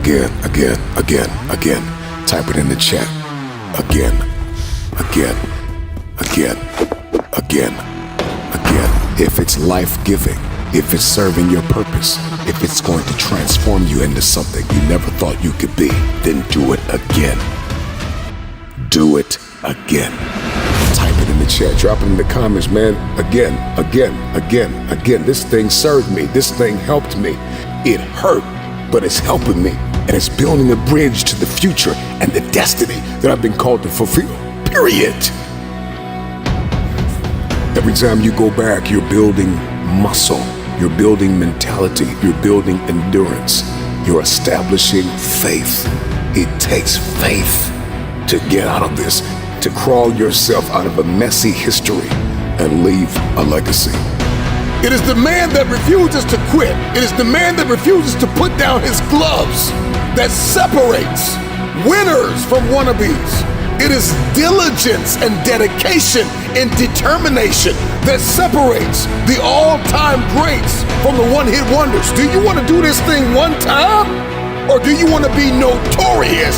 Again. Type it in the chat. Again. If it's life-giving, if it's serving your purpose, if it's going to transform you into something you never thought you could be, then do it again. Do it again. Type it in the chat, drop it in the comments, man. Again. This thing served me. This thing helped me. It hurt, but it's helping me. And it's building a bridge to the future and the destiny that I've been called to fulfill. Period. Every time you go back, you're building muscle. You're building mentality. You're building endurance. You're establishing faith. It takes faith to get out of this, to crawl yourself out of a messy history and leave a legacy. It is the man that refuses to quit. It is the man that refuses to put down his gloves that separates winners from wannabes. It is diligence and dedication and determination that separates the all-time greats from the one-hit wonders. Do you want to do this thing one time? Or do you want to be notorious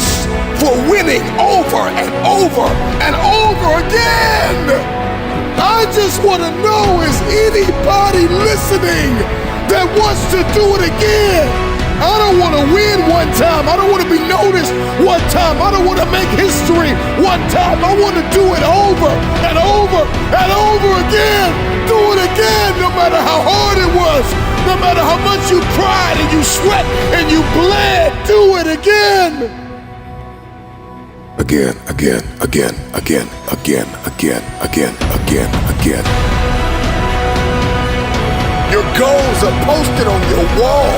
for winning over and over and over again? I just want to know, is anybody listening that wants to do it again? I don't want to win one time. I don't want to be noticed one time. I don't want to make history one time. I want to do it over and over and over again. Do it again, no matter how hard it was, no matter how much you cried and you sweat and you bled. Do it again. Again. Your goals are posted on your wall.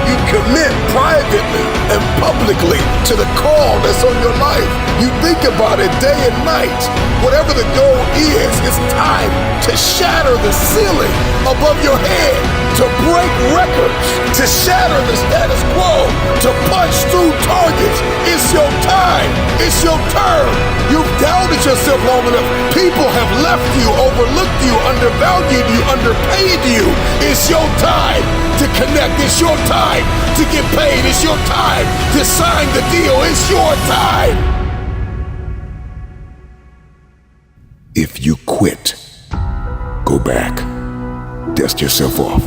You commit privately and publicly to the call that's on your life. You think about it day and night. Whatever the goal is, it's time to shatter the ceiling above your head, to break records, to shatter the status quo, to punch through targets. It's your time. It's your turn. You've doubted yourself long enough. People have left you, overlooked you, undervalued you, underpaid you. It's your time to connect. It's your time to get paid. It's your time to sign the deal. It's your time. If you quit, go back, dust yourself off,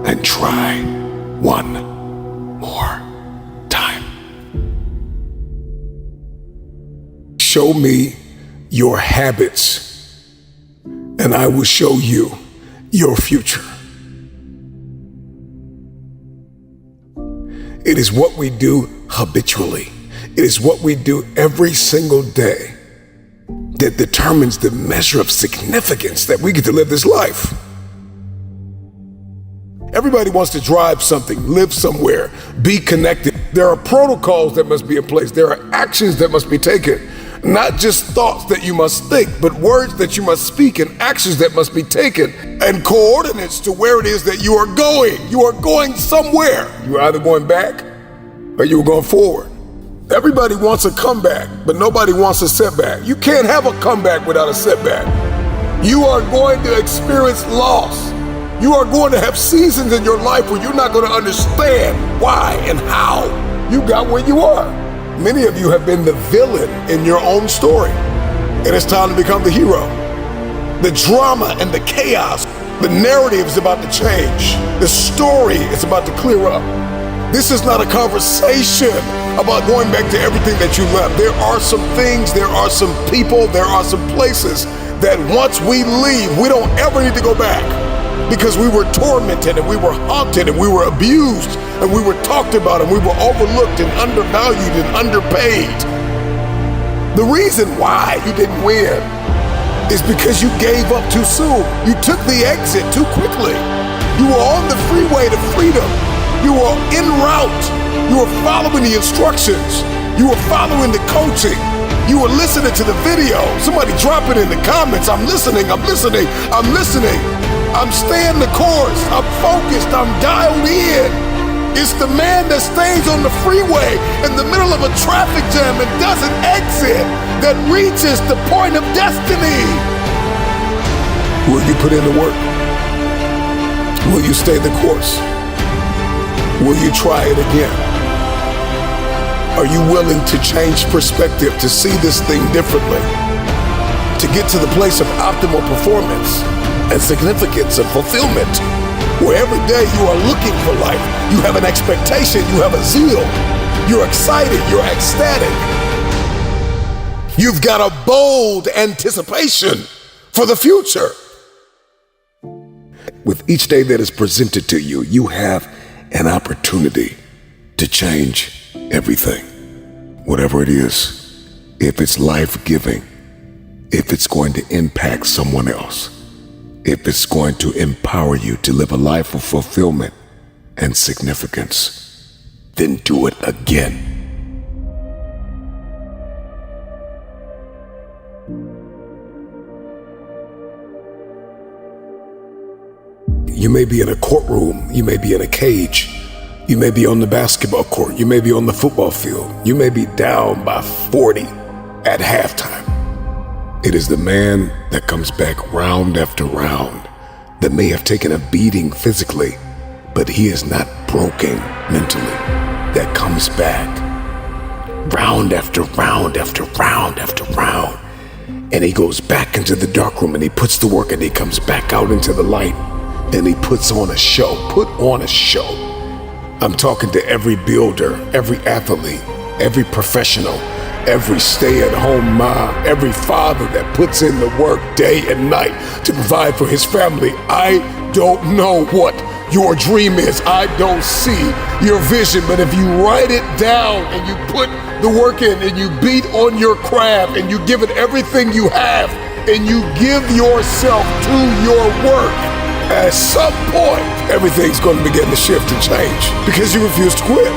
and try one more time. Show me your habits, and I will show you your future. It is what we do habitually. It is what we do every single day that determines the measure of significance that we get to live this life. Everybody wants to drive something, live somewhere, be connected. There are protocols that must be in place. There are actions that must be taken. Not just thoughts that you must think, but words that you must speak and actions that must be taken and coordinates to where it is that you are going. You are going somewhere. You're either going back or you're going forward. Everybody wants a comeback, but nobody wants a setback. You can't have a comeback without a setback. You are going to experience loss. You are going to have seasons in your life where you're not going to understand why and how you got where you are. Many of you have been the villain in your own story, and it's time to become the hero. The drama and the chaos, the narrative is about to change. The story is about to clear up. This is not a conversation about going back to everything that you left. There are some things, there are some people, there are some places that once we leave, we don't ever need to go back because we were tormented and we were haunted and we were abused and we were talked about and we were overlooked and undervalued and underpaid. The reason why you didn't win is because you gave up too soon. You took the exit too quickly. You were on the freeway to freedom. You were en route. You were following the instructions. You were following the coaching. You were listening to the video. Somebody drop it in the comments. I'm listening. I'm listening. I'm listening. I'm staying the course. I'm focused. I'm dialed in. It's the man that stays on the freeway in the middle of a traffic jam and doesn't exit that reaches the point of destiny. Will you put in the work? Will you stay the course? Will you try it again? Are you willing to change perspective, to see this thing differently, to get to the place of optimal performance and significance and fulfillment, where every day you are looking for life, you have an expectation, you have a zeal, you're excited, you're ecstatic. You've got a bold anticipation for the future. With each day that is presented to you, you have an opportunity to change everything. Whatever it is, if it's life-giving, if it's going to impact someone else, if it's going to empower you to live a life of fulfillment and significance, then do it again. You may be in a courtroom, you may be in a cage, you may be on the basketball court, you may be on the football field, you may be down by 40 at halftime. It is the man that comes back round after round that may have taken a beating physically, but he is not broken mentally, that comes back round after round after round after round. And he goes back into the dark room and he puts the work and he comes back out into the light. And he puts on a show, put on a show. I'm talking to every builder, every athlete, every professional, every stay-at-home mom, every father that puts in the work day and night to provide for his family. I don't know what your dream is. I don't see your vision, but if you write it down and you put the work in and you beat on your craft and you give it everything you have and you give yourself to your work, at some point, everything's going to begin to shift and change because you refuse to quit.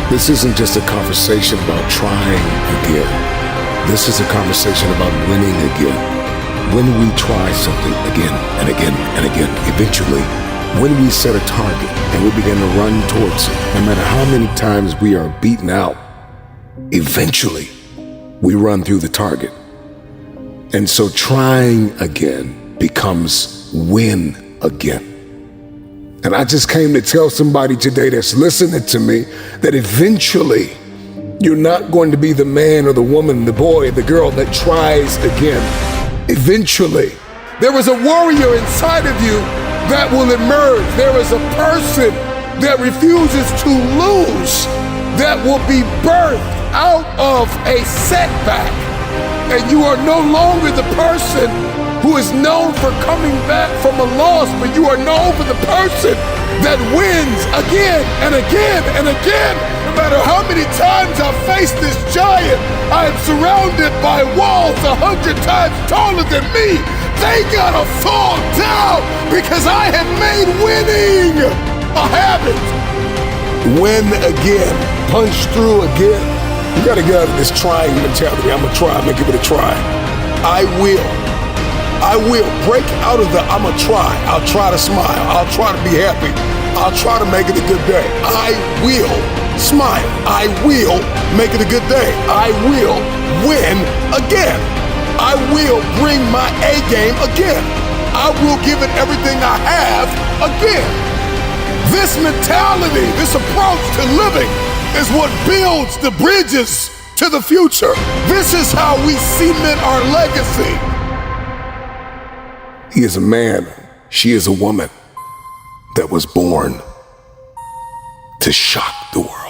This isn't just a conversation about trying again. This is a conversation about winning again. When we try something again and again and again, eventually, when we set a target and we begin to run towards it, no matter how many times we are beaten out, eventually, we run through the target. And so trying again becomes win again. And I just came to tell somebody today that's listening to me that eventually you're not going to be the man or the woman, the boy, the girl that tries again. Eventually, there is a warrior inside of you that will emerge. There is a person that refuses to lose, that will be birthed out of a setback. And you are no longer the person who is known for coming back from a loss, but you are known for the person that wins again and again and again. No matter how many times I face this giant, I am surrounded by walls 100 times taller than me. They gotta fall down because I have made winning a habit. Win again, punch through again. You gotta get out of this trying mentality. I'm gonna try, I'm gonna give it a try. I will break out of the I'ma try. I'll try to smile. I'll try to be happy. I'll try to make it a good day. I will smile. I will make it a good day. I will win again. I will bring my A game again. I will give it everything I have again. This mentality, this approach to living is what builds the bridges to the future. This is how we cement our legacy. He is a man, she is a woman that was born to shock the world.